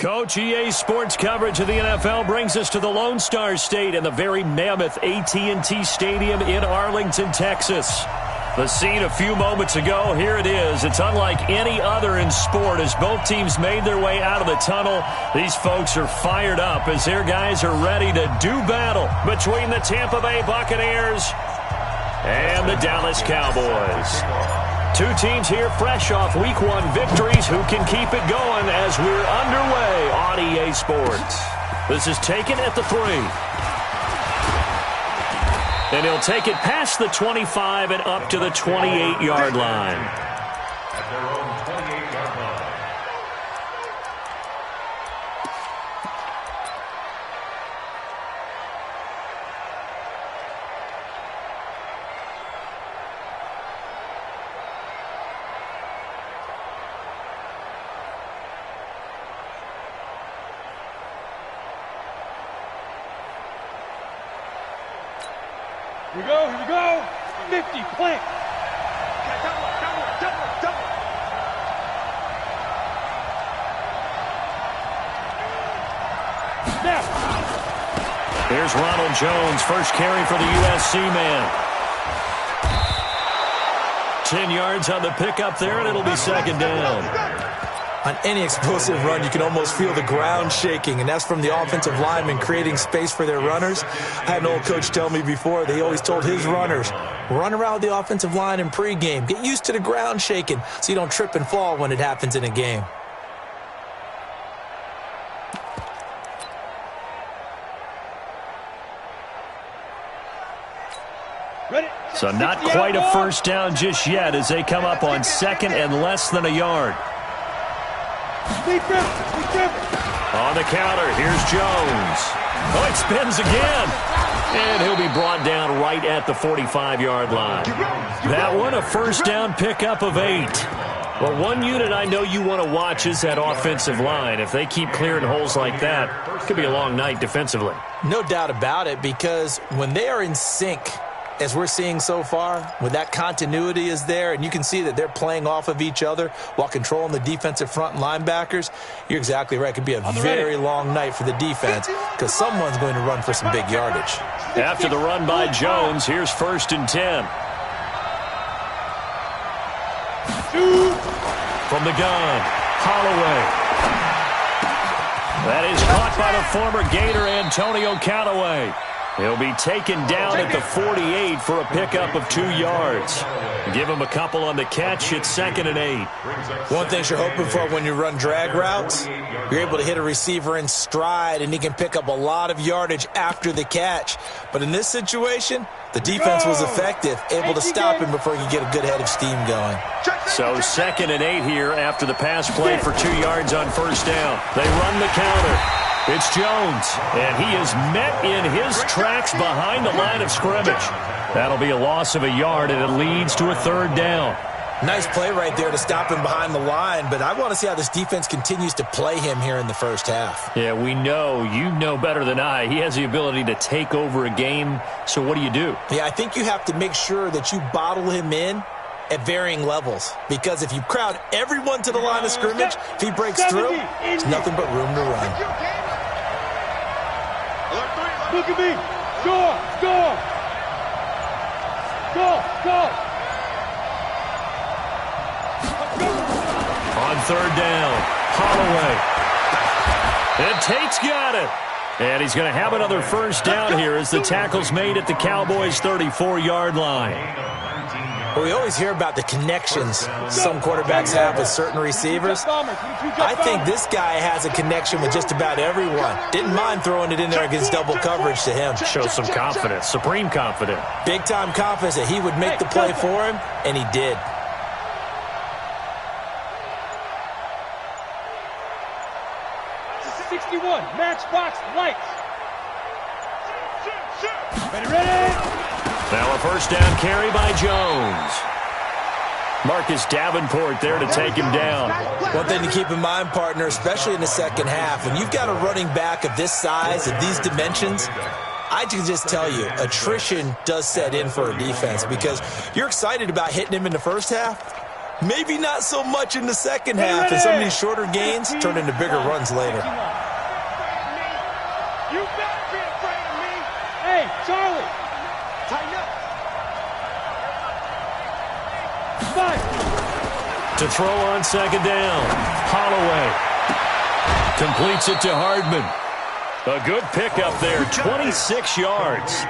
Coach, EA Sports coverage of the NFL brings us to the Lone Star State and the very mammoth AT&T Stadium in Arlington, Texas. The scene a few moments ago, here it is. It's unlike any other in sport as both teams made their way out of the tunnel. These folks are fired up as their guys are ready to do battle between the Tampa Bay Buccaneers and the Dallas Cowboys. Two teams here fresh off Week 1 victories who can keep it going as we're underway on EA Sports. This is taken at the 3. And he'll take it past the 25 and up to the 28-yard line. At their own 28-yard line. Here we go. 50, plant. Double. Snap. Here's Ronald Jones, first carry for the USC man. 10 yards on the pickup there, and it'll be second down. On any explosive run, you can almost feel the ground shaking, and that's from the offensive linemen creating space for their runners. I had an old coach tell me before, he always told his runners, run around the offensive line in pregame. Get used to the ground shaking so you don't trip and fall when it happens in a game. So not quite a first down just yet as they come up on second and less than a yard. On the counter, here's Jones. Oh, it spins again. And he'll be brought down right at the 45-yard line. That one, a first down pickup of 8. Well, one unit I know you want to watch is that offensive line. If they keep clearing holes like that, it could be a long night defensively. No doubt about it, because when they are in sync, as we're seeing so far, when that continuity is there and you can see that they're playing off of each other while controlling the defensive front linebackers, you're exactly right. It could be a very long night for the defense because someone's going to run for some big yardage. After the run by Jones, here's 1st and 10. From the gun, Holloway. That is caught by the former Gator Antonio Callaway. He'll be taken down at the 48 for a pickup of 2 yards. Give him a couple on the catch. It's 2nd and 8. One thing you're hoping for when you run drag routes, you're able to hit a receiver in stride, and he can pick up a lot of yardage after the catch. But in this situation, the defense was effective, able to stop him before he could get a good head of steam going. So 2nd and 8 here after the pass play for 2 yards on first down. They run the counter. It's Jones, and he is met in his tracks behind the line of scrimmage. That'll be a loss of a yard, and it leads to a 3rd down. Nice play right there to stop him behind the line, but I want to see how this defense continues to play him here in the first half. Yeah, we know. You know better than I. He has the ability to take over a game, so what do? Yeah, I think you have to make sure that you bottle him in at varying levels, because if you crowd everyone to the line of scrimmage, if he breaks through, there's nothing but room to run. Look at me. Go. On 3rd down, Holloway. And Tate's got it. And he's going to have another first down here as the tackle's made at the Cowboys' 34-yard line. Well, we always hear about the connections some quarterbacks have with certain receivers. I think this guy has a connection with just about everyone. Didn't mind throwing it in there against double coverage to him. Shows some confidence, supreme confidence. Big-time confidence that he would make the play for him, and he did. Matchbox lights. Ready. Now a first down carry by Jones. Marcus Davenport there to take him down. One thing to keep in mind, partner, especially in the second half, when you've got a running back of this size, of these dimensions, I can just tell you, attrition does set in for a defense because you're excited about hitting him in the first half. Maybe not so much in the second half, and some of these shorter gains turn into bigger runs later. You better be afraid of me. Hey, Charlie. Tighten up. Five. To throw on second down. Holloway completes it to Hardman. A good pickup there, 26 yards.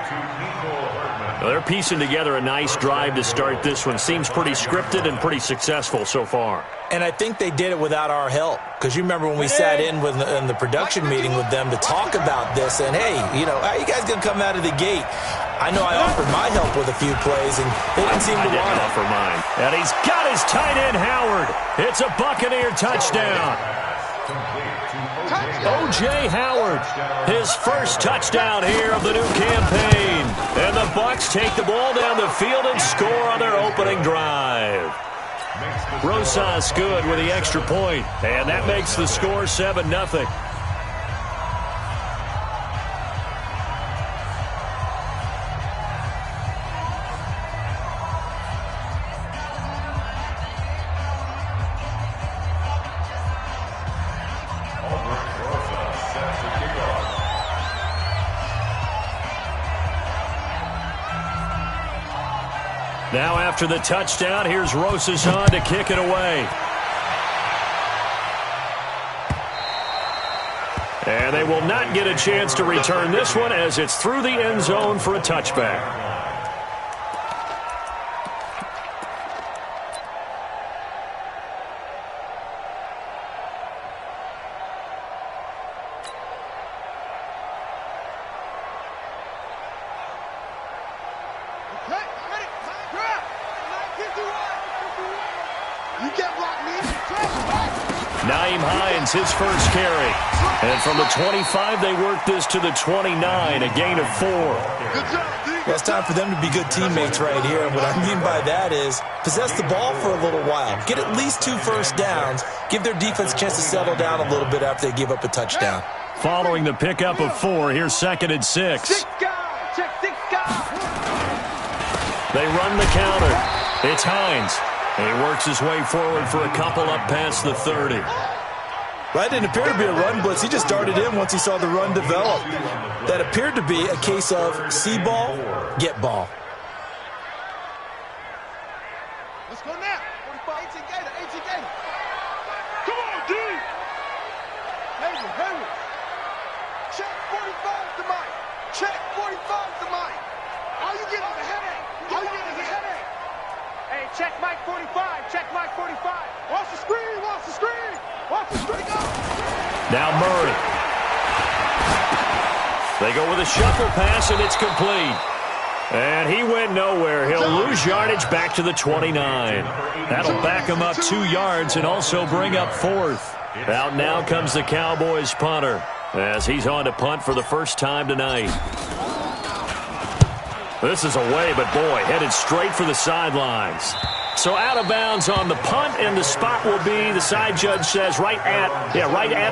Well, they're piecing together a nice drive to start this one. Seems pretty scripted and pretty successful so far. And I think they did it without our help. Because you remember when we sat in the production meeting with them to talk about this. And, hey, you know, how are you guys going to come out of the gate? I know I offered my help with a few plays, and they didn't seem to want it. Offer mine. And he's got his tight end, Howard. It's a Buccaneer touchdown. O.J. Howard, his first touchdown here of the new campaign. And the Bucs take the ball down the field and score on their opening drive. Rosas good with the extra point, and that makes the score 7-0. Now after the touchdown, here's Rosas on to kick it away. And they will not get a chance to return this one as it's through the end zone for a touchback. His first carry. And from the 25, they work this to the 29, a gain of 4. Well, it's time for them to be good teammates right here. And what I mean by that is possess the ball for a little while. Get at least 2 first downs. Give their defense a chance to settle down a little bit after they give up a touchdown. Following the pickup of 4, here's 2nd and 6. They run the counter. It's Hines. And he works his way forward for a couple up past the 30. That didn't appear to be a run blitz. He just darted in once he saw the run develop. That appeared to be a case of see ball, get ball. Let's go now. 45, 18 Gator, 18 Gator. Come on, D. Hayward. Check 45 to Mike. Check 45 to Mike. All you get is a headache. Hey, check Mike 45. Check Mike 45. Watch the screen. Watch the screen. Watch the screen. Go. Now Murray. They go with a shuffle pass, and it's complete. And he went nowhere. He'll lose yardage back to the 29. That'll back him up 2 yards and also bring up 4th. Out now comes the Cowboys punter as he's on to punt for the first time tonight. This is away, but boy, headed straight for the sidelines. So out of bounds on the punt, and the spot will be, the side judge says, right at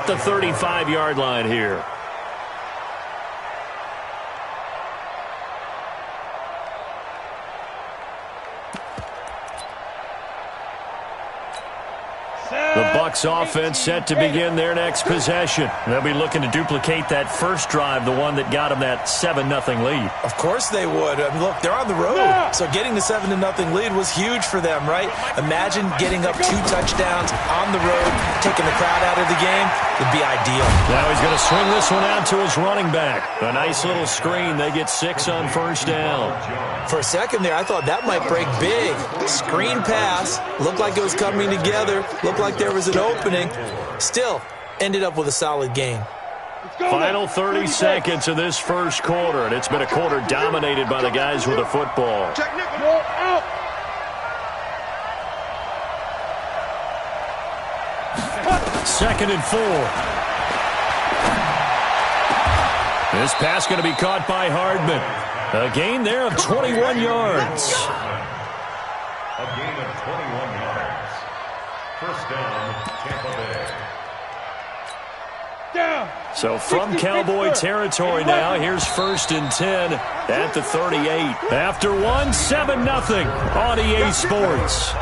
the 35-yard line here. The Bucs offense set to begin their next possession. They'll be looking to duplicate that first drive, the one that got them that 7-0 lead. Of course they would. I mean, look, they're on the road, so getting the 7-0 lead was huge for them, right? Imagine getting up 2 touchdowns on the road, taking the crowd out of the game. Would be ideal. Now he's going to swing this one out to his running back. A nice little screen. They get 6 on first down. For a second there, I thought that might break big. Screen pass. Looked like it was coming together. Looked like there was an opening. Still, ended up with a solid game. Final 30 seconds of this first quarter, and it's been a quarter dominated by the guys with the football. Second and 4. This pass going to be caught by Hardman. A gain there of 21 yards. A gain of 21 yards. First down, Tampa Bay. Down. So from Cowboy territory now, here's 1st and 10 at the 38. After 1, 7-0 on EA Sports.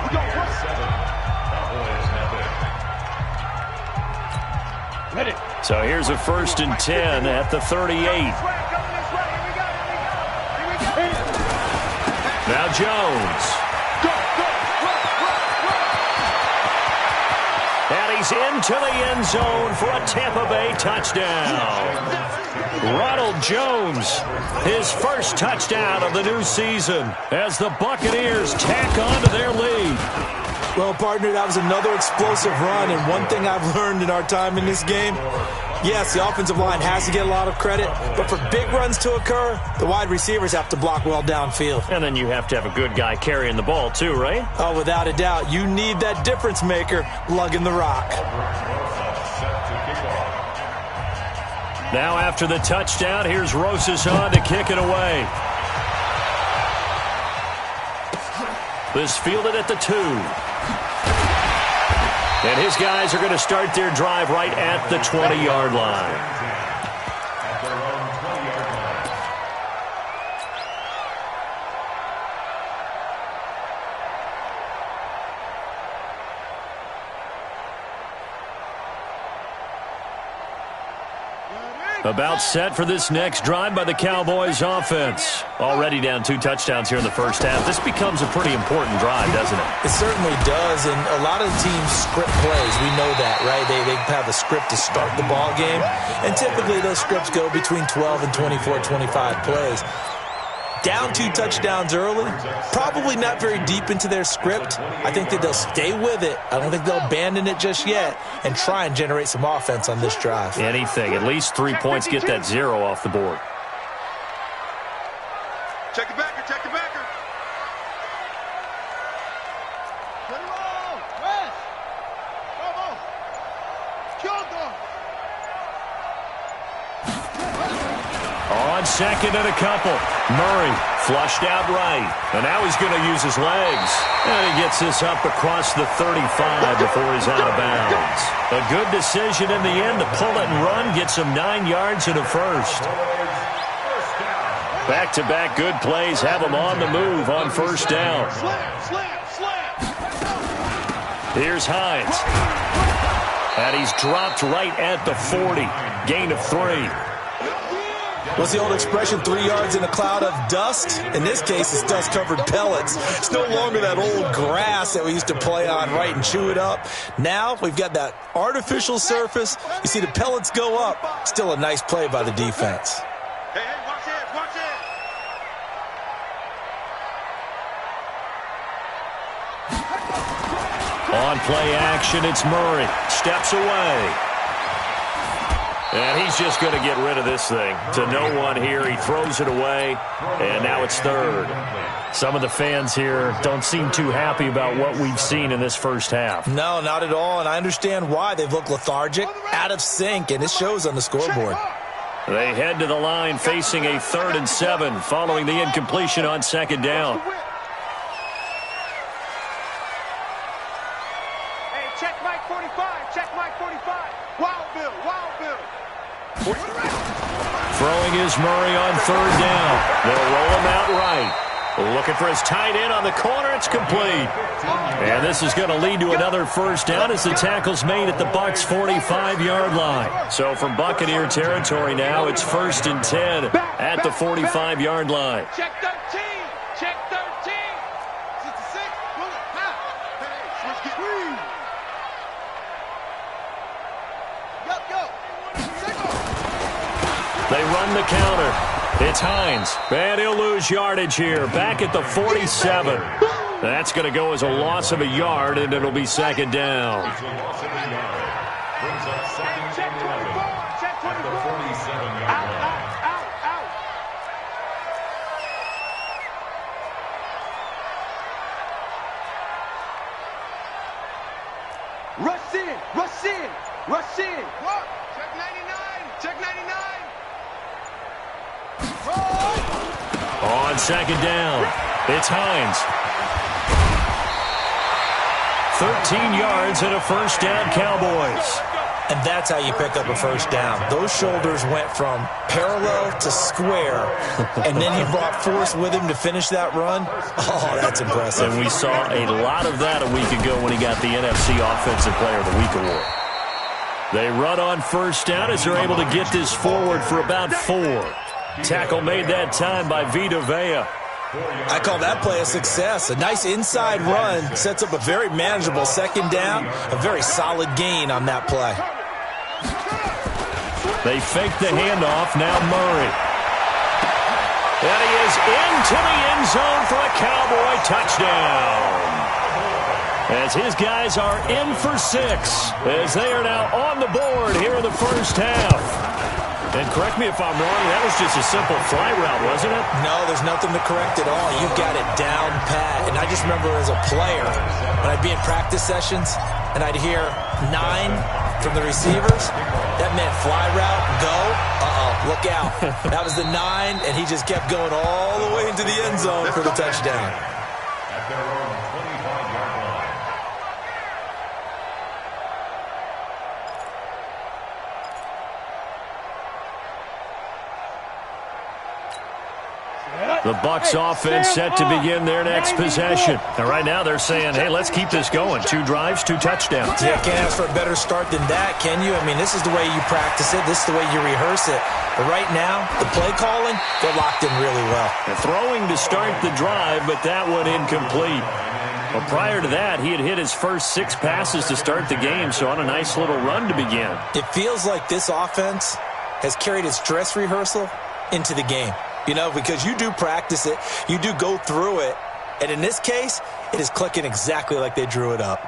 So here's a 1st and 10 at the 38. Now Jones. And he's into the end zone for a Tampa Bay touchdown. Ronald Jones, his first touchdown of the new season as the Buccaneers tack on to their lead. Well, partner, that was another explosive run, and one thing I've learned in our time in this game, yes, the offensive line has to get a lot of credit, but for big runs to occur, the wide receivers have to block well downfield. And then you have to have a good guy carrying the ball too, right? Oh, without a doubt. You need that difference maker lugging the rock. Now after the touchdown, here's Rosas on to kick it away. This fielded at the 2. And his guys are going to start their drive right at the 20-yard line. About set for this next drive by the Cowboys offense. Already down 2 touchdowns here in the first half. This becomes a pretty important drive, doesn't it? It certainly does, and a lot of the teams script plays. We know that, right? They have a script to start the ball game, and typically those scripts go between 12 and 24, 25 plays. Down 2 touchdowns early, probably not very deep into their script. I think that they'll stay with it. I don't think they'll abandon it just yet and try and generate some offense on this drive. Anything. At least 3 points, get that 0 off the board. Check the backer, check the backer. Put him on. West. Come on. Kill them. On second and a couple. Murray flushed out right. And now he's going to use his legs. And he gets this up across the 35 before he's out of bounds. A good decision in the end to pull it and run. Gets him 9 yards and a first. Back-to-back good plays have him on the move on first down. Here's Hines. And he's dropped right at the 40. Gain of 3. What's the old expression, 3 yards in a cloud of dust? In this case, it's dust-covered pellets. It's no longer that old grass that we used to play on, right, and chew it up. Now we've got that artificial surface. You see the pellets go up. Still a nice play by the defense. Hey, watch it, watch it. On play action, it's Murray. Steps away. And he's just going to get rid of this thing. To no one here. He throws it away. And now it's 3rd. Some of the fans here don't seem too happy about what we've seen in this first half. No, not at all. And I understand why. They've looked lethargic, out of sync, and it shows on the scoreboard. They head to the line facing a 3rd and 7 following the incompletion on second down. Hey, check Mike 45. Check Mike 45. Wild Bill, Wild Bill. Throwing is Murray on 3rd down. They'll roll him out right. Looking for his tight end on the corner. It's complete. And this is going to lead to another first down as the tackle's made at the Bucs' 45-yard line. So from Buccaneer territory now, it's 1st and 10 at the 45-yard line. Check 13. Check 13. 66. Pull it. Now. Hey, switch get green. Go. They run the counter. It's Hines. And he'll lose yardage here. Back at the 47. That's going to go as a loss of a yard, and it'll be 2nd down. Check 24. Check 24. Out. Rush in. What? Check 99. Check 99. On 2nd down, it's Hines. 13 yards and a first down, Cowboys. And that's how you pick up a first down. Those shoulders went from parallel to square, and then he brought force with him to finish that run. Oh, that's impressive. And we saw a lot of that a week ago when he got the NFC Offensive Player of the Week award. They run on first down as they're able to get this forward for about 4. Tackle made that time by Vita Vea. I call that play a success. A nice inside run sets up a very manageable second down. A very solid gain on that play. They fake the handoff. Now Murray. And he is into the end zone for a Cowboy touchdown. As his guys are in for 6, as they are now on the board here in the first half. And correct me if I'm wrong, that was just a simple fly route, wasn't it? No, there's nothing to correct at all. You've got it down pat. And I just remember as a player, when I'd be in practice sessions, and I'd hear 9 from the receivers, that meant fly route, go, look out. That was the 9, and he just kept going all the way into the end zone for the touchdown. At their own 25-yard line. The Bucs offense set to begin their next possession. And right now they're saying, hey, let's keep this going. 2 drives, 2 touchdowns. Yeah, can't ask for a better start than that, can you? I mean, this is the way you practice it. This is the way you rehearse it. But right now, the play calling, they're locked in really well. And throwing to start the drive, but that one incomplete. Well, prior to that, he had hit his first 6 passes to start the game, so on a nice little run to begin. It feels like this offense has carried its dress rehearsal into the game. You know, because you do practice it, you do go through it, and in this case, it is clicking exactly like they drew it up.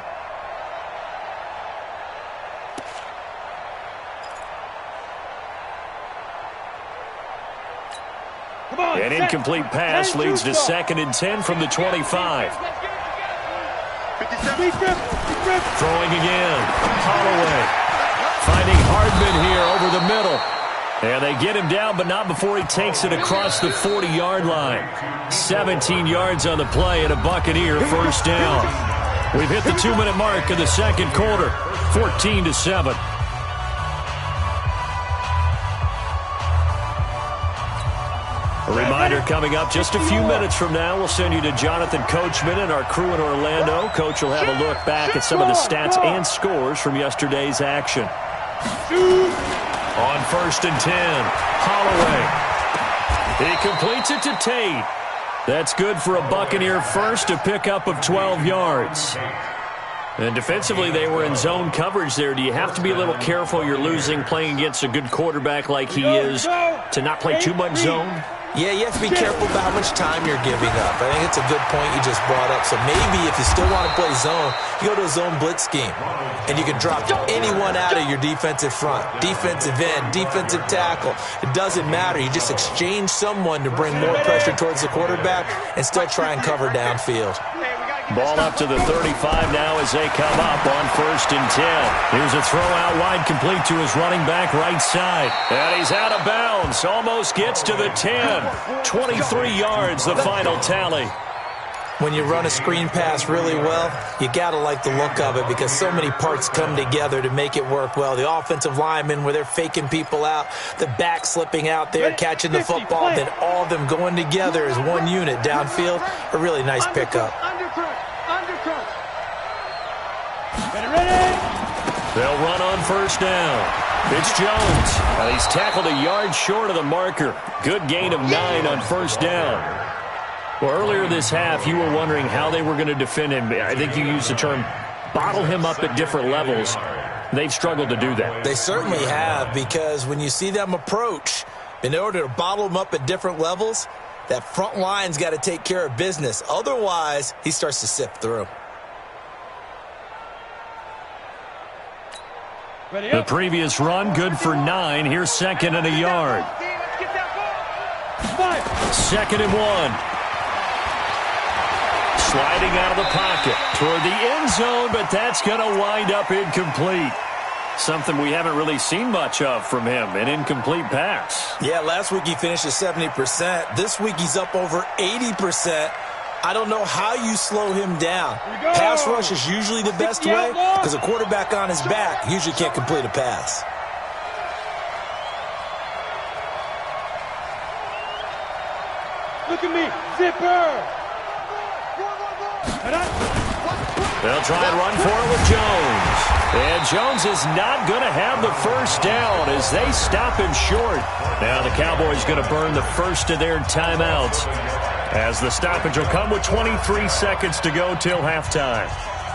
An incomplete pass leads to 2nd and 10 from the 25. Throwing again. Holloway finding Hardman here over the middle. And they get him down, but not before he takes it across the 40-yard line. 17 yards on the play and a Buccaneer first down. We've hit the 2-minute mark of the second quarter, 14-7. A reminder coming up just a few minutes from now. We'll send you to Jonathan Coachman and our crew in Orlando. Coach will have a look back at some of the stats and scores from yesterday's action. On 1st and 10, Holloway. He completes it to Tate. That's good for a Buccaneer first, a pickup of 12 yards. And defensively, they were in zone coverage there. Do you have to be a little careful you're losing playing against a good quarterback like he is to not play too much zone? Yeah, you have to be careful about how much time you're giving up. I think it's a good point you just brought up. So maybe if you still want to play zone, you go to a zone blitz scheme. And you can drop anyone out of your defensive front. Defensive end, defensive tackle. It doesn't matter. You just exchange someone to bring more pressure towards the quarterback and still try and cover downfield. Ball up to the 35 now as they come up on 1st and 10. Here's a throw out wide complete to his running back right side. And he's out of bounds. Almost gets to the 10. 23 yards, the final tally. When you run a screen pass really well, you got to like the look of it because so many parts come together to make it work well. The offensive linemen where they're faking people out, the back slipping out there, catching the football, then all of them going together as one unit downfield. A really nice pickup. They'll run on 1st down. It's Jones. And he's tackled a yard short of the marker. Good gain of 9 on 1st down. Well, earlier this half, you were wondering how they were going to defend him. I think you used the term bottle him up at different levels. They've struggled to do that. They certainly have, because when you see them approach, in order to bottle him up at different levels, that front line's got to take care of business. Otherwise, he starts to sift through. The previous run, good for 9. Here's 2nd and a yard. 2nd and 1. Sliding out of the pocket toward the end zone, but that's going to wind up incomplete. Something we haven't really seen much of from him, an incomplete pass. Yeah, last week he finished at 70%. This week he's up over 80%. I don't know how you slow him down. Pass rush is usually the best way because a quarterback on his back usually can't complete a pass. Look at me, zipper. They'll try and run for it with Jones. And Jones is not going to have the first down as they stop him short. Now the Cowboys going to burn the first of their timeouts as the stoppage will come with 23 seconds to go till halftime.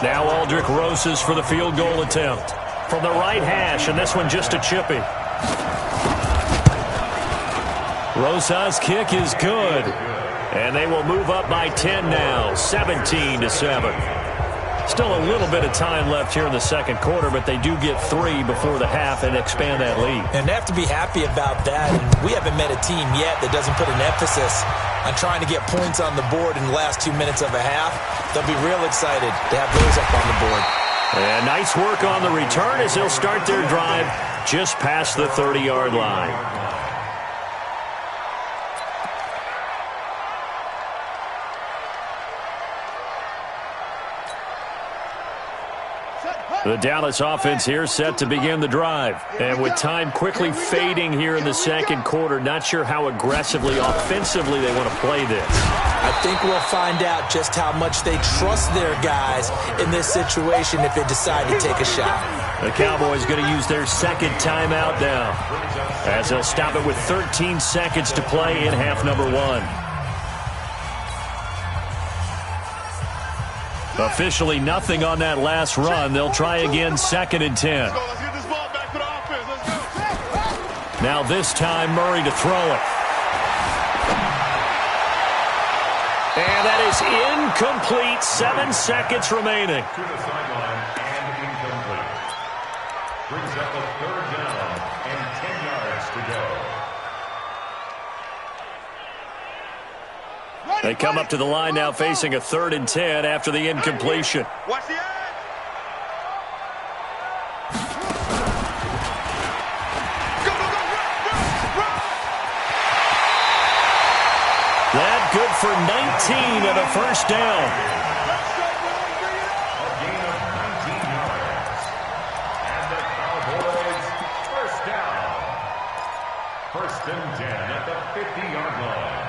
Now Aldrick Rosas for the field goal attempt from the right hash, and this one just a chippy. Rosas' kick is good, and they will move up by 10 now, 17-7. Still a little bit of time left here in the second quarter, but they do get 3 before the half and expand that lead. And they have to be happy about that. And we haven't met a team yet that doesn't put an emphasis on trying to get points on the board in the last 2 minutes of a half. They'll be real excited to have those up on the board. And nice work on the return as they'll start their drive just past the 30-yard line. The Dallas offense here set to begin the drive. And with time quickly fading here in the second quarter, not sure how aggressively, offensively they want to play this. I think we'll find out just how much they trust their guys in this situation if they decide to take a shot. The Cowboys going to use their second timeout now as they'll stop it with 13 seconds to play in half number 1. Officially nothing on that last run. They'll try again, 2nd and 10. Now this time Murray to throw it. And that is incomplete. 7 seconds remaining. To the sideline and incomplete. Brings up a 3rd down and 10 yards to go. They come up to the line now facing a 3rd and 10 after the incompletion. Watch the edge. Go, go, go, run. That good for 19 and a first down. A gain of 19 yards. And the Cowboys first down. 1st and 10 at the 50-yard line.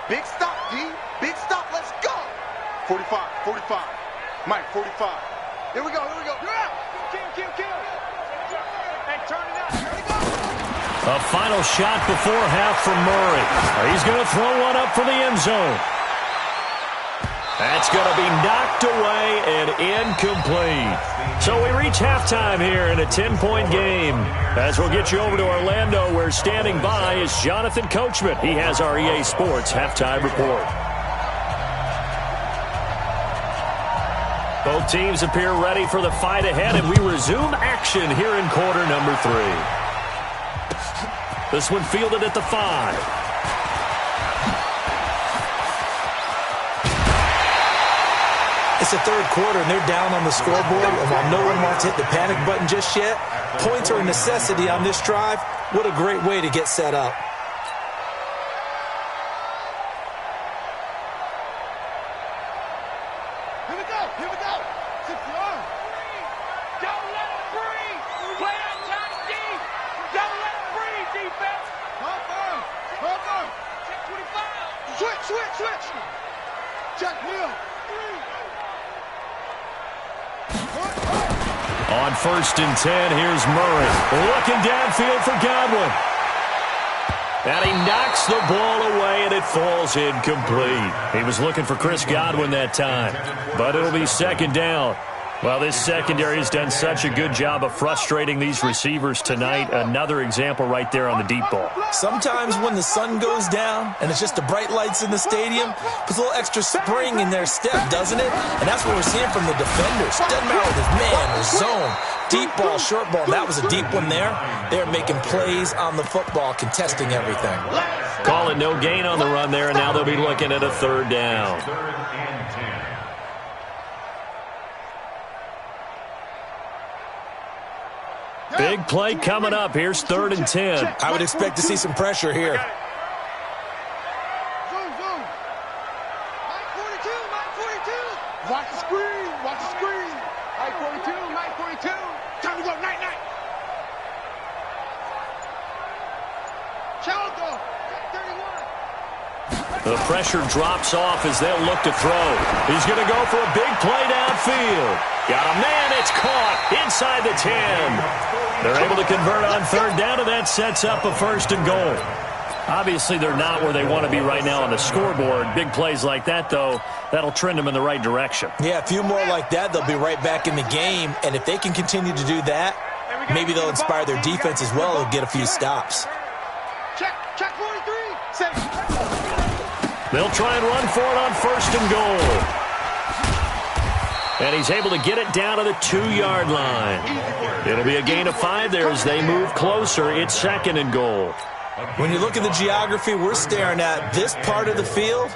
Big stop, D. Big stop. Let's go. 45. Mike, 45. Here we go. You're out. Kill. Hey, turn it up. Here we go. A final shot before half from Murray. He's going to throw one up for the end zone. That's going to be knocked away and incomplete. So we reach halftime here in a 10-point game. As we'll get you over to Orlando, where standing by is Jonathan Coachman. He has our EA Sports halftime report. Both teams appear ready for the fight ahead, and we resume action here in quarter number 3. This one fielded at the 5. It's the 3rd quarter, and they're down on the scoreboard. And while no one wants to hit the panic button just yet, points are a necessity on this drive. What a great way to get set up. Here we go. 6-yard. Don't let it breathe. Play on top, D. Don't let it breathe, defense. Cover. Check 25. Switch. Check Hill. On 1st and 10, here's Murray. Looking downfield for Godwin. And he knocks the ball away, and it falls incomplete. He was looking for Chris Godwin that time, but it'll be 2nd down. Well, this secondary has done such a good job of frustrating these receivers tonight. Another example right there on the deep ball. Sometimes when the sun goes down and it's just the bright lights in the stadium, puts a little extra spring in their step, doesn't it? And that's what we're seeing from the defenders. Doesn't matter if it's man or zone, deep ball, short ball. That was a deep one there. They're making plays on the football, contesting everything. Call it no gain on the run there, and now they'll be looking at a 3rd down. 3rd and 10. Big play coming up. Here's 3rd and 10. I would expect to see some pressure here. Zoom. Mike 42. Watch the screen. Mike 42. Time to go. Night. Challenge. The pressure drops off as they'll look to throw. He's going to go for a big play downfield. Got a man. It's caught inside the 10. They're able to convert on third down, and that sets up a 1st and goal. Obviously, they're not where they want to be right now on the scoreboard. Big plays like that, though, that'll trend them in the right direction. Yeah, a few more like that, they'll be right back in the game. And if they can continue to do that, maybe they'll inspire their defense as well and get a few stops. Check 43. Set it. They'll try and run for it on 1st and goal. And he's able to get it down to the 2-yard line. It'll be a gain of 5 there as they move closer. It's 2nd and goal. When you look at the geography we're staring at, this part of the field,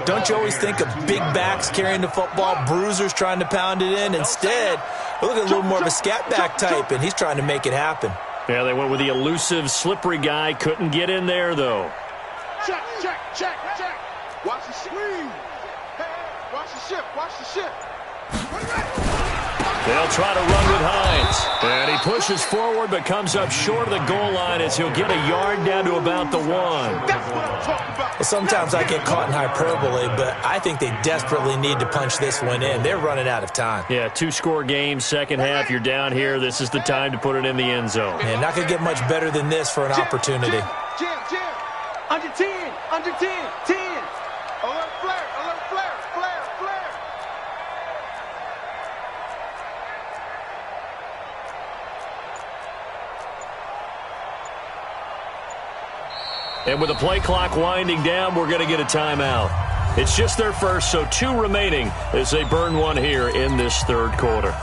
don't you always think of big backs carrying the football, bruisers trying to pound it in? Instead, we're looking at a little more of a scat back type, and he's trying to make it happen. Yeah, they went with the elusive, slippery guy. Couldn't get in there, though. Check. Watch the screen. Watch the shift. They'll try to run with Hines. And he pushes forward but comes up short of the goal line as he'll get a yard down to about the 1. That's what I'm talking about. Well, sometimes I get caught in hyperbole, but I think they desperately need to punch this one in. They're running out of time. Yeah, 2-score game, second half. You're down here. This is the time to put it in the end zone. And not going to get much better than this for an opportunity. Jam. Under 10. 10. Alert flare. And with the play clock winding down, we're going to get a timeout. It's just their first, so 2 remaining as they burn one here in this 3rd quarter.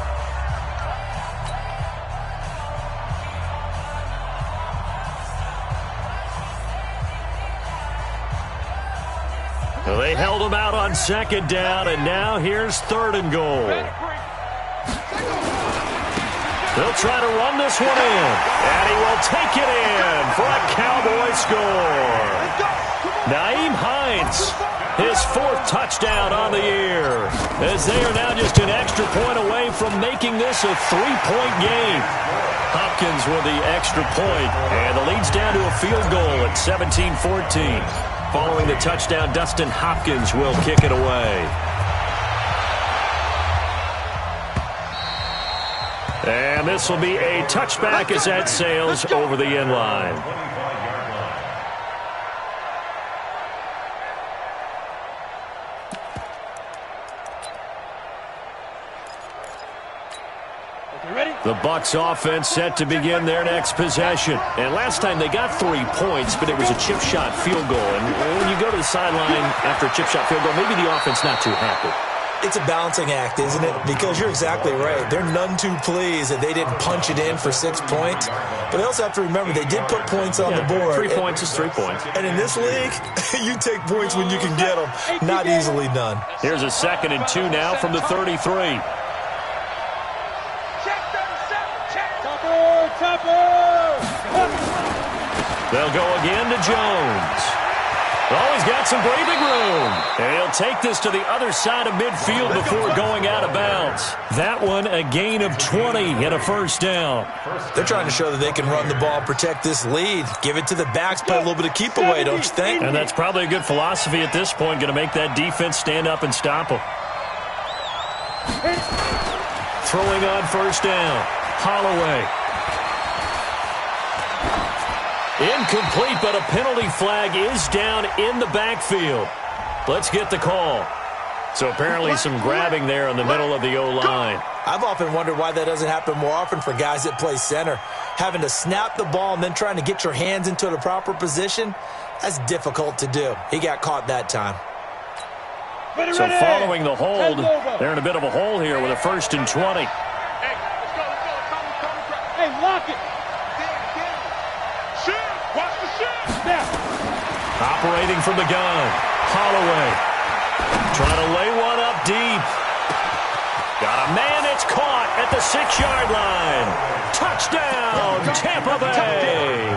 Well, they held them out on 2nd down, and now here's 3rd and goal. They'll try to run this one in, and he will take it in for a Cowboy score. Nyheim Hines, his 4th touchdown on the year, as they are now just an extra point away from making this a 3-point game. Hopkins with the extra point, and the lead's down to a field goal at 17-14. Following the touchdown, Dustin Hopkins will kick it away. And this will be a touchback as that sails over the end line. The Bucs offense set to begin their next possession. And last time they got 3 points, but it was a chip shot field goal. And when you go to the sideline after a chip shot field goal, maybe the offense not too happy. It's a balancing act, isn't it? Because you're exactly right. They're none too pleased that they didn't punch it in for 6 points. But they also have to remember they did put points on the board. 3 points is 3 points. And in this league, you take points when you can get them. Not easily done. Here's a 2nd and 2 now from the 33. They'll go again to Jones. Oh, he's got some breathing room. And he'll take this to the other side of midfield before going out of bounds. That one, a gain of 20 and a 1st down. They're trying to show that they can run the ball, protect this lead. Give it to the backs, play a little bit of keep away, don't you think? And that's probably a good philosophy at this point. Going to make that defense stand up and stop them. Throwing on 1st down. Holloway. Incomplete, but a penalty flag is down in the backfield. Let's get the call. So apparently some grabbing there in the middle of the O-line. I've often wondered why that doesn't happen more often for guys that play center. Having to snap the ball and then trying to get your hands into the proper position, that's difficult to do. He got caught that time. So following the hold, they're in a bit of a hole here with a 1st and 20. Hey, lock it. Watch the shit. Operating from the gun. Holloway. Trying to lay one up deep. Got a man. It's caught at the 6-yard line. Touchdown, Tampa Bay.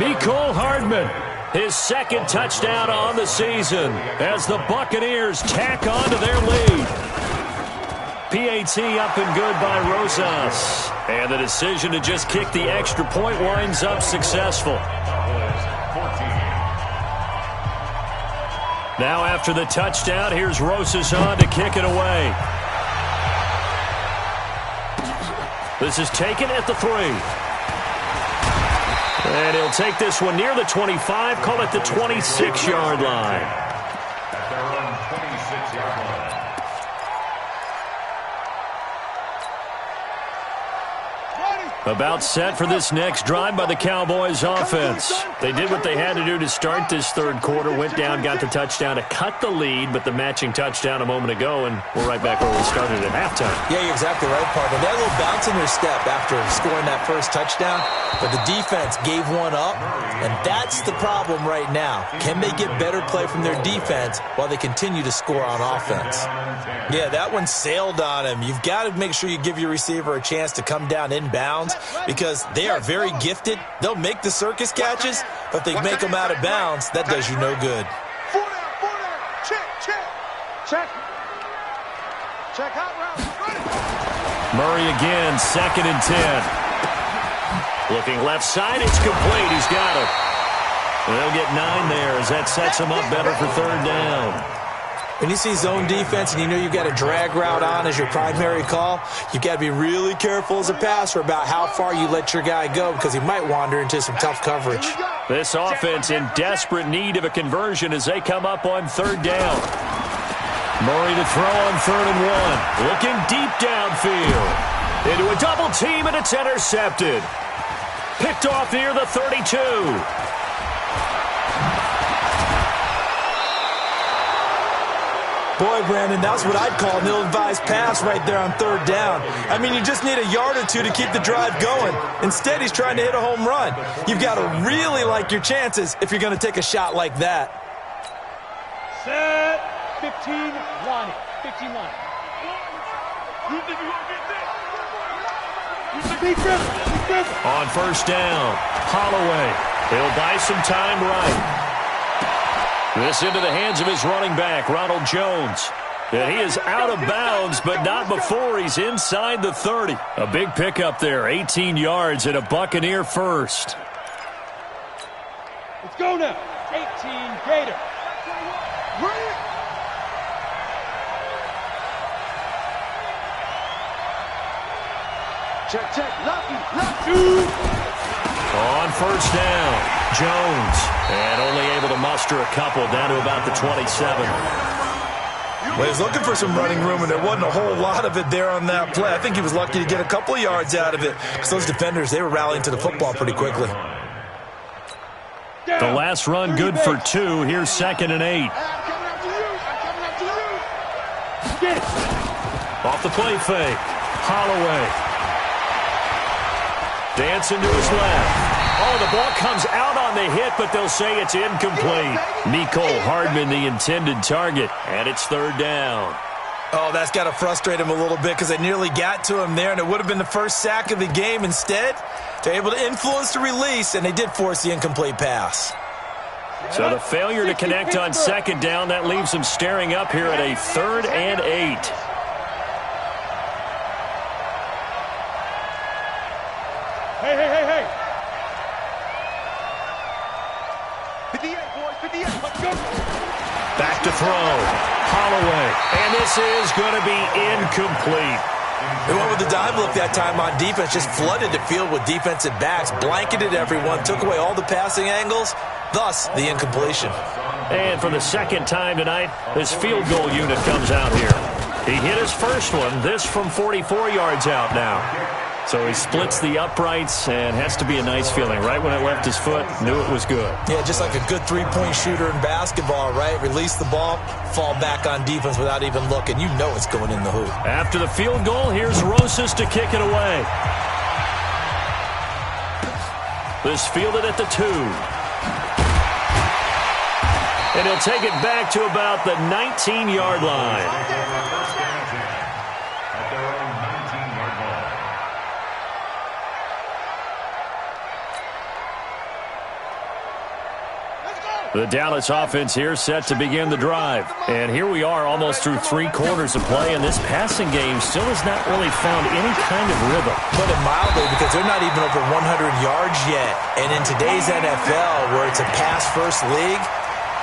Mecole Hardman. His 2nd touchdown on the season as the Buccaneers tack on to their lead. PAT up and good by Rosas. And the decision to just kick the extra point winds up successful. Now after the touchdown, here's Rosas on to kick it away. This is taken at the 3. And he'll take this one near the 25, call it the 26-yard line. At their own 26-yard line. About set for this next drive by the Cowboys offense. They did what they had to do to start this third quarter, went down, got the touchdown to cut the lead, but the matching touchdown a moment ago, and we're right back where we started at halftime. Yeah, you're exactly right, partner. They had a little bounce in their step after scoring that first touchdown, but the defense gave one up, and that's the problem right now. Can they get better play from their defense while they continue to score on offense? Yeah, that one sailed on him. You've got to make sure you give your receiver a chance to come down inbounds, because they are very gifted. They'll make the circus catches, but if they make them out of bounds, that does you no good. 4 down. Check. Check out route. Murray again, 2nd and 10. Looking left side, it's complete. He's got it. They'll get 9 there as that sets him up better for 3rd down. When you see zone defense and you know you've got a drag route on as your primary call, you've got to be really careful as a passer about how far you let your guy go, because he might wander into some tough coverage. This offense in desperate need of a conversion as they come up on 3rd down. Murray to throw on 3rd and 1. Looking deep downfield. Into a double team, and it's intercepted. Picked off near the 32. Boy, Brandon, that's what I'd call an ill-advised pass right there on 3rd down. I mean, you just need a yard or two to keep the drive going. Instead, he's trying to hit a home run. You've got to really like your chances if you're going to take a shot like that. Set. 15 line. 15 line. You think you're going to get this? On 1st down, Holloway. He'll buy some time right. This into the hands of his running back, Ronald Jones. And he is out of bounds, but not before he's inside the 30. A big pickup there, 18 yards and a Buccaneer first. Let's go now. 18 Gator. Check. Lucky. On 1st down, Jones. And only able to muster a couple down to about the 27. Well, he was looking for some running room, and there wasn't a whole lot of it there on that play. I think he was lucky to get a couple of yards out of it, because those defenders, they were rallying to the football pretty quickly. The last run good for 2. Here's 2nd and 8. Off the play fake. Holloway. Dancing to his left. Oh, the ball comes out on the hit, but they'll say it's incomplete. Mecole Hardman, the intended target, and it's 3rd down. Oh, that's got to frustrate him a little bit, because they nearly got to him there, and it would have been the first sack of the game. Instead, they're able to influence the release, and they did force the incomplete pass. So the failure to connect on 2nd down, that leaves them staring up here at a 3rd and 8. Hey. 58, boys, 58. Let's go. Back to throw. Holloway. And this is going to be incomplete. They went with the dime look that time on defense, just flooded the field with defensive backs, blanketed everyone, took away all the passing angles, thus the incompletion. And for the 2nd time tonight, this field goal unit comes out here. He hit his first one, this from 44 yards out now. So he splits the uprights, and has to be a nice feeling. Right when it left his foot, knew it was good. Yeah, just like a good three-point shooter in basketball, right? Release the ball, fall back on defense without even looking. You know it's going in the hoop. After the field goal, here's Rosas to kick it away. This fielded at the 2. And he'll take it back to about the 19-yard line. The Dallas offense here set to begin the drive. And here we are almost through 3 quarters of play, and this passing game still has not really found any kind of rhythm. Put it mildly, because they're not even over 100 yards yet. And in today's NFL, where it's a pass-first league,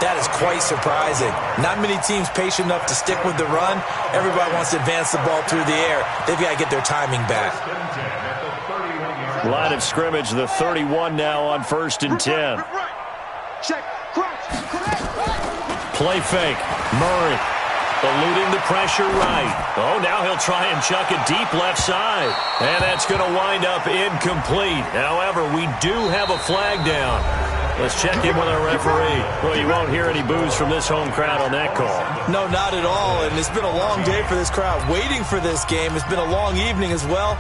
That is quite surprising. Not many teams patient enough to stick with the run. Everybody wants to advance the ball through the air. They've got to get their timing back. Line of scrimmage, the 31 now on 1st and 10. Play fake. Murray eluding the pressure right. Oh, now he'll try and chuck it deep left side. And that's going to wind up incomplete. However, we do have a flag down. Let's check in with our referee. Well, you won't hear any boos from this home crowd on that call. No, not at all. And it's been a long day for this crowd waiting for this game. It's been a long evening as well.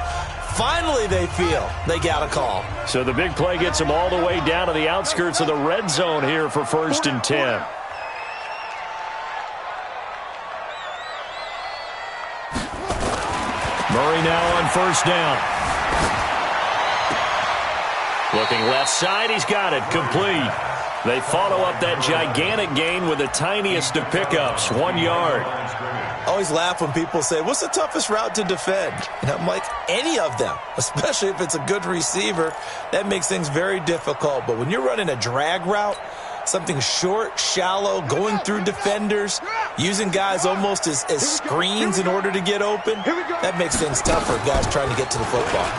Finally, they feel they got a call. So the big play gets them all the way down to the outskirts of the red zone here for 1st and 10. Murray now on 1st down. Looking left side, he's got it, complete. They follow up that gigantic gain with the tiniest of pickups, 1 yard. I always laugh when people say, what's the toughest route to defend? And I'm like, any of them, especially if it's a good receiver. That makes things very difficult. But when you're running a drag route, something short, shallow, going through defenders, using guys almost as screens in order to get open, that makes things tougher, guys trying to get to the football.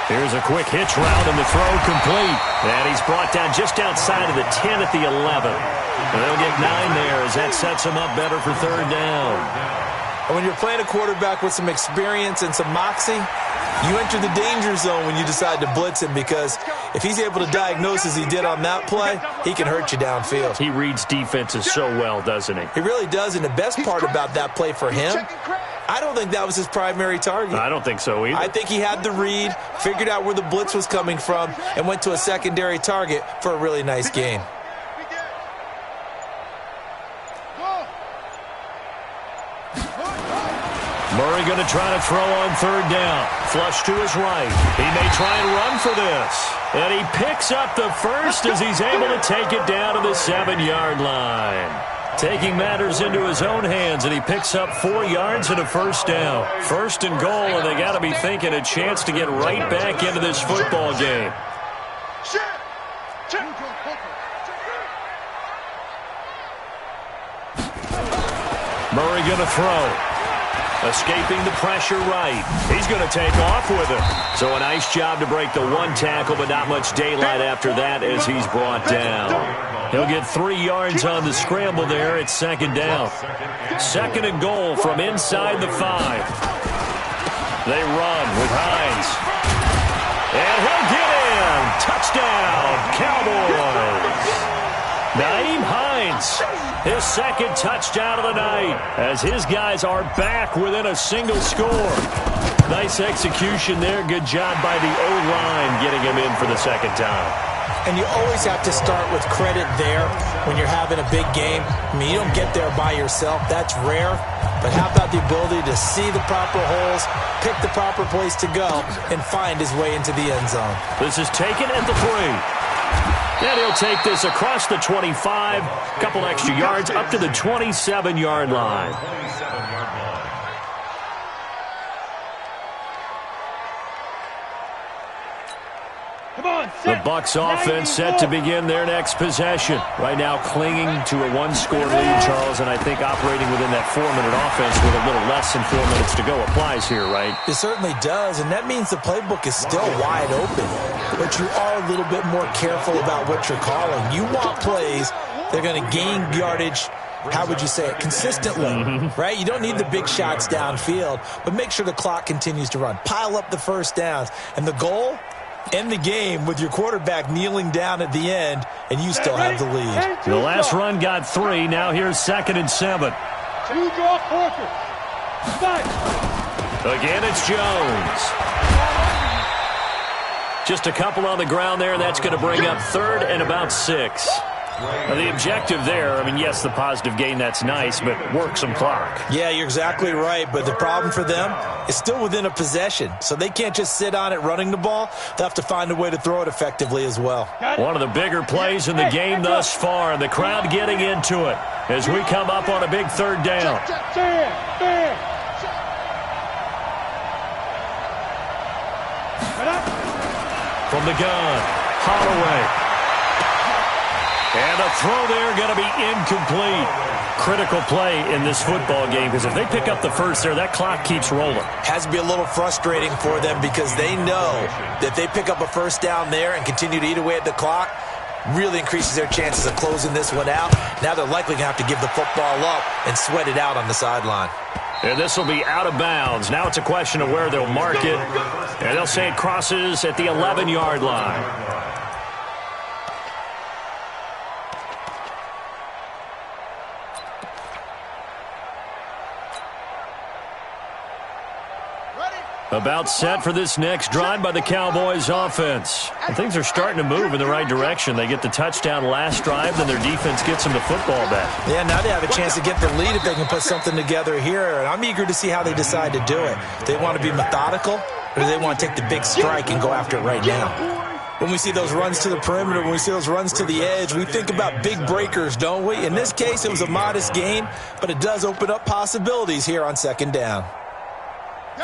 Here's a quick hitch route and the throw complete. And he's brought down just outside of the 10 at the 11. And they'll get 9 there as that sets him up better for 3rd down. And when you're playing a quarterback with some experience and some moxie, you enter the danger zone when you decide to blitz him, because if he's able to diagnose as he did on that play, he can hurt you downfield. He reads defenses so well, doesn't he? He really does, and the best part about that play for him, I don't think that was his primary target. I don't think so either. I think he had the read, figured out where the blitz was coming from, and went to a secondary target for a really nice gain. Murray going to try to throw on 3rd down. Flush to his right. He may try and run for this. And he picks up the first as he's able to take it down to the 7-yard line. Taking matters into his own hands, and he picks up 4 yards and a 1st down. 1st and goal, and they got to be thinking a chance to get right back into this football game. Murray going to throw. Escaping the pressure right. He's going to take off with it. So a nice job to break the 1 tackle, but not much daylight after that as he's brought down. He'll get 3 yards on the scramble there at 2nd down. 2nd and goal from inside the 5. They run with Hines. And he'll get in. Touchdown, Cowboys. Nyheim Hines, his 2nd touchdown of the night, as his guys are back within a single score. Nice execution there. Good job by the O-line getting him in for the 2nd time. And you always have to start with credit there when you're having a big game. I mean, you don't get there by yourself. That's rare. But how about the ability to see the proper holes, pick the proper place to go, and find his way into the end zone? This is taken at the 3. And he'll take this across the 25, couple extra yards, up to the 27-yard line. The Bucs offense set to begin their next possession. Right now clinging to a 1-score lead, Charles, and I think operating within that 4-minute offense with a little less than 4 minutes to go applies here, right? It certainly does, and that means the playbook is still wide open. But you are a little bit more careful about what you're calling. You want plays that are going to gain yardage, how would you say it, consistently, right? You don't need the big shots downfield, but make sure the clock continues to run. Pile up the 1st downs, and the goal, end the game with your quarterback kneeling down at the end, and you still have the lead. The last run got 3. Now here's 2nd and 7. Again, it's Jones. Just a couple on the ground there, and that's going to bring up 3rd and about 6. Now, the objective there, I mean, yes, the positive gain, that's nice, but work some clock. Yeah, you're exactly right, but the problem for them is still within a possession, so they can't just sit on it running the ball. They'll have to find a way to throw it effectively as well. One of the bigger plays in the game thus far, and the crowd getting into it as we come up on a big 3rd down. From the gun, Holloway. And the throw there going to be incomplete. Critical play in this football game because if they pick up the first there, that clock keeps rolling. Has to be a little frustrating for them because they know that they pick up a first down there and continue to eat away at the clock, really increases their chances of closing this one out. Now they're likely going to have to give the football up and sweat it out on the sideline. And this will be out of bounds. Now it's a question of where they'll mark it. And they'll say it crosses at the 11-yard line. About set for this next drive by the Cowboys offense. And things are starting to move in the right direction. They get the touchdown last drive, then their defense gets them the football back. Yeah, now they have a chance to get the lead if they can put something together here. And I'm eager to see how they decide to do it. They want to be methodical, or do they want to take the big strike and go after it right now? When we see those runs to the perimeter, when we see those runs to the edge, we think about big breakers, don't we? In this case, it was a modest gain, but it does open up possibilities here on second down.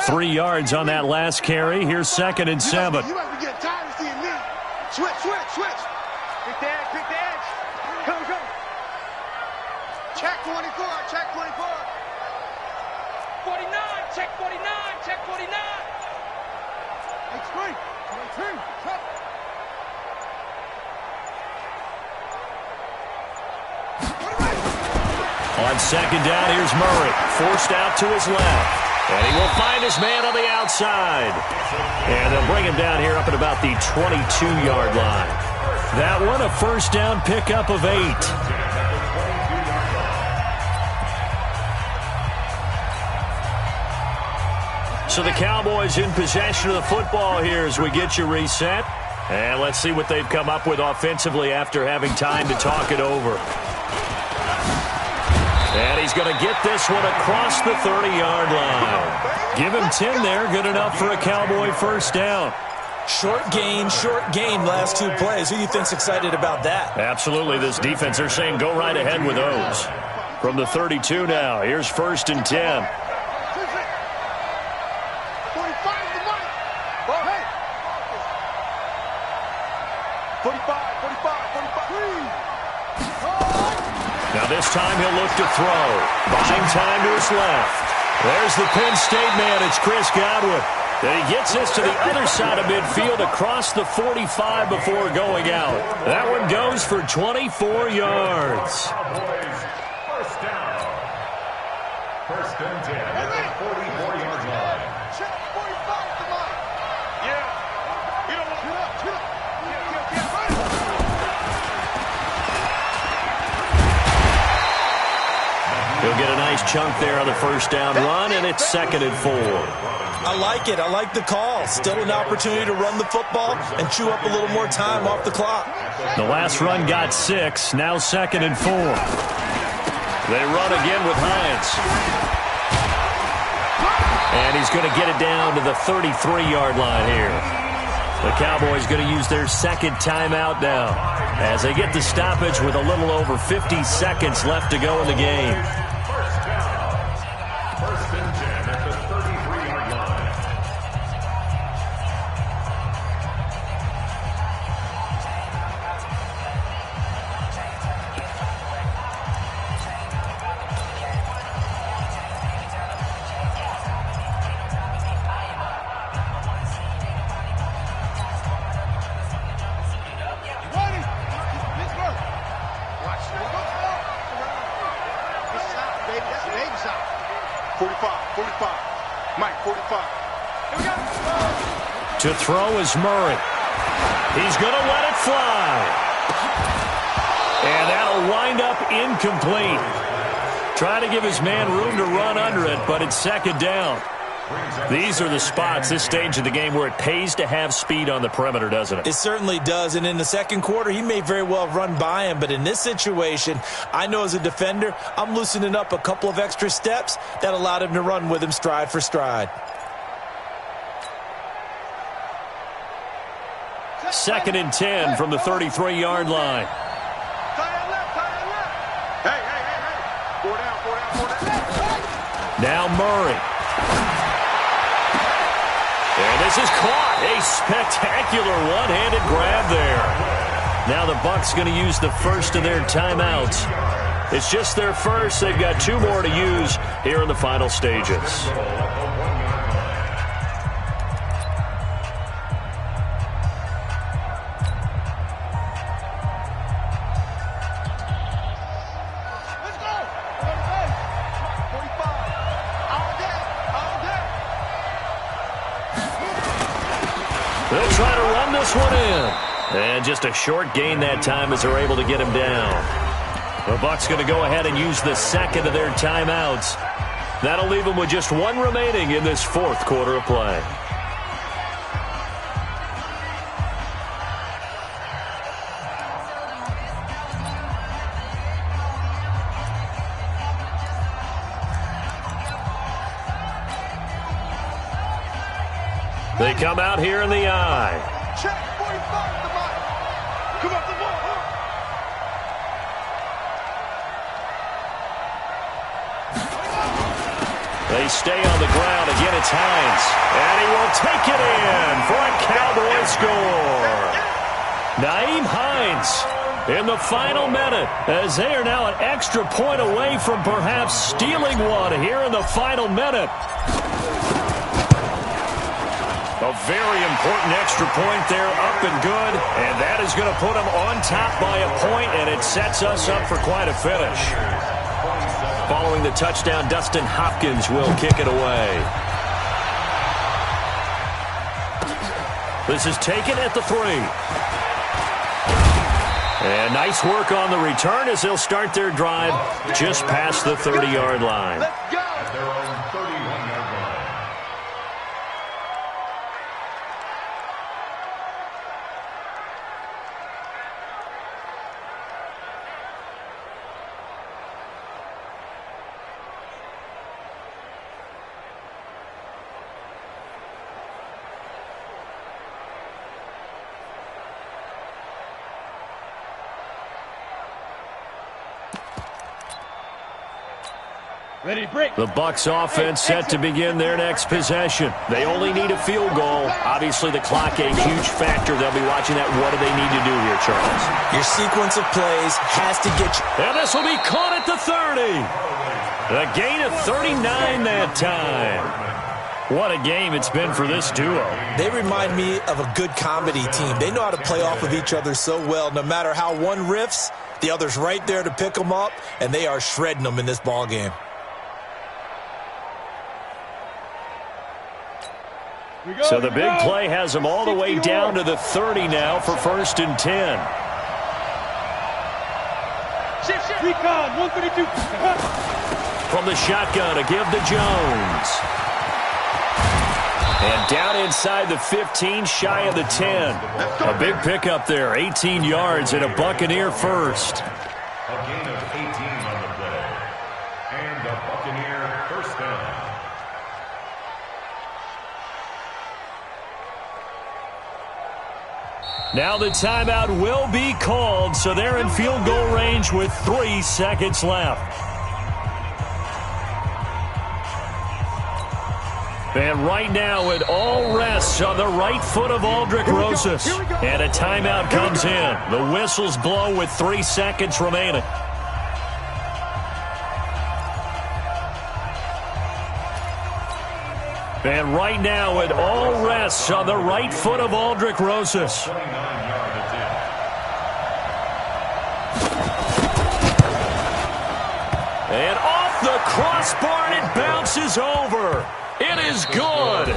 3 yards on that last carry. Here's 2nd and 7. You might be getting tired of seeing me. Switch. Pick the edge. Come. Check 24. 49, check 49. Explain. Check. On second down, here's Murray. Forced out to his left. And he will find his man on the outside. And they'll bring him down here up at about the 22-yard line. That one, a first down pickup of 8. So the Cowboys in possession of the football here as we get you reset. And let's see what they've come up with offensively after having time to talk it over. And he's going to get this one across the 30-yard line. Give him 10 there. Good enough for a Cowboy first down. Short gain, last 2 plays. Who do you think's excited about that? Absolutely. This defense, they're saying go right ahead with those. From the 32 now, here's 1st and 10. 45. Now this time he'll look to throw. Buying time to his left. There's the Penn State man. It's Chris Godwin. Then he gets this to the other side of midfield across the 45 before going out. That one goes for 24 yards. First down. 1st and 10 at the 44-yard line. Check 45, come on. Yeah. You don't want to. He'll get a nice chunk there on the first down run, and it's 2nd and 4. I like it. I like the call. Still an opportunity to run the football and chew up a little more time off the clock. The last run got 6. Now 2nd and 4. They run again with Hines. And he's going to get it down to the 33-yard line here. The Cowboys going to use their 2nd timeout now as they get the stoppage with a little over 50 seconds left to go in the game. To throw is Murray. He's going to let it fly. And that'll wind up incomplete. Trying to give his man room to run under it, but it's 2nd down. These are the spots, this stage of the game, where it pays to have speed on the perimeter, doesn't it? It certainly does, and in the 2nd quarter, he may very well have run by him, but in this situation, I know as a defender, I'm loosening up a couple of extra steps that allowed him to run with him stride for stride. 2nd and 10 from the 33-yard line. Hey. Four down. Now Murray. And this is caught. A spectacular one-handed grab there. Now the Bucs going to use the first of their timeouts. It's just their first. They've got 2 more to use here in the final stages. They'll try to run this one in. And just a short gain that time as they're able to get him down. The Bucs going to go ahead and use the second of their timeouts. That'll leave them with just 1 remaining in this 4th quarter of play. They come out here in the eye. Check 45 the mark. Come up the ball. They stay on the ground. Again, it's Hines. And he will take it in for a Cowboy score. Nyheim Hines in the final minute, as they are now an extra point away from perhaps stealing one here in the final minute. A very important extra point there, up and good, and that is going to put them on top by a point, and it sets us up for quite a finish. Following the touchdown, Dustin Hopkins will kick it away. This is taken at the 3. And nice work on the return as they'll start their drive just past the 30-yard line. Let's go. At their own 31-yard line. Ready, break. The Bucs offense set to begin their next possession. They only need a field goal. Obviously, the clock a huge factor. They'll be watching that. What do they need to do here, Charles? Your sequence of plays has to get you. And this will be caught at the 30. A gain of 39 that time. What a game it's been for this duo. They remind me of a good comedy team. They know how to play off of each other so well. No matter how one riffs, the other's right there to pick them up, and they are shredding them in this ball game. So the big play has them all the way down to the 30 now for 1st and 10. Shift. Recon, 132. From the shotgun, a give to Jones. And down inside the 15, shy of the 10. A big pickup there, 18 yards and a Buccaneer first. A gain of 18 on the play. And a Buccaneer first down. Now the timeout will be called, so they're in field goal range with 3 seconds left. And right now it all rests on the right foot of Aldrick Rosas. And a timeout comes in. The whistles blow with 3 seconds remaining. And right now it all rests on the right foot of Aldrick Rosas. And off the crossbar, it bounces over. It is good.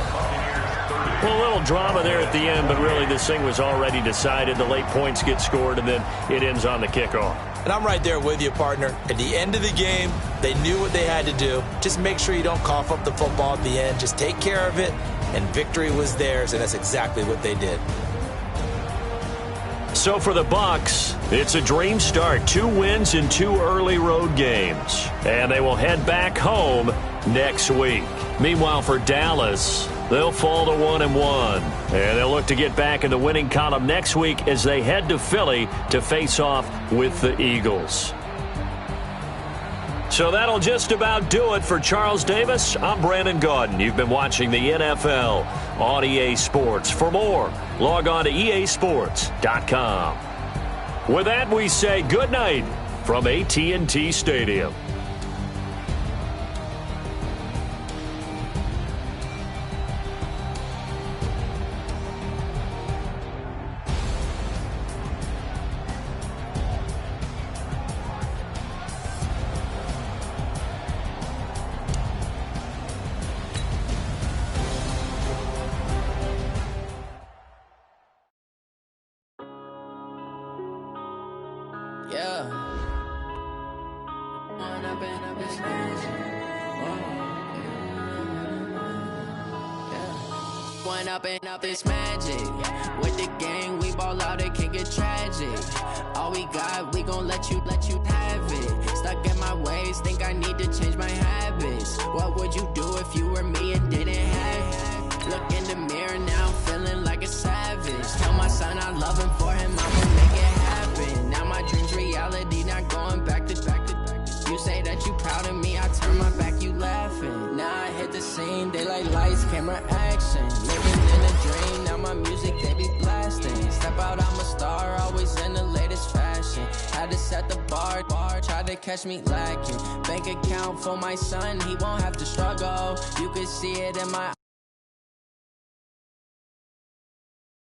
Well, a little drama there at the end, but really this thing was already decided. The late points get scored, and then it ends on the kickoff. And I'm right there with you, partner. At the end of the game, they knew what they had to do. Just make sure you don't cough up the football at the end. Just take care of it, and victory was theirs, and that's exactly what they did. So for the Bucs, it's a dream start. 2 wins in 2 early road games. And they will head back home next week. Meanwhile, for Dallas, they'll fall to 1-1. And they'll look to get back in the winning column next week as they head to Philly to face off with the Eagles. So that'll just about do it for Charles Davis. I'm Brandon Gaudin. You've been watching the NFL on EA Sports. For more, log on to easports.com. With that, we say goodnight from AT&T Stadium. Up this magic with the gang, we ball out, it can get tragic. All we got, we gon' let you have it. Stuck in my ways, think I need to change my habits. What would you do if you were me and didn't have it? Look in the mirror now, feeling like a savage. Tell my son I love him, for him I'ma make it happen. Now my dream's reality, not going back to. You say that you proud of me, I turn my back, you laughing. Now I hit the scene, daylight lights, camera action. Living in a dream, now my music, they be blasting. Step out, I'm a star, always in the latest fashion. Had to set the bar, tried to catch me lacking. Bank account for my son, he won't have to struggle. You could see it in my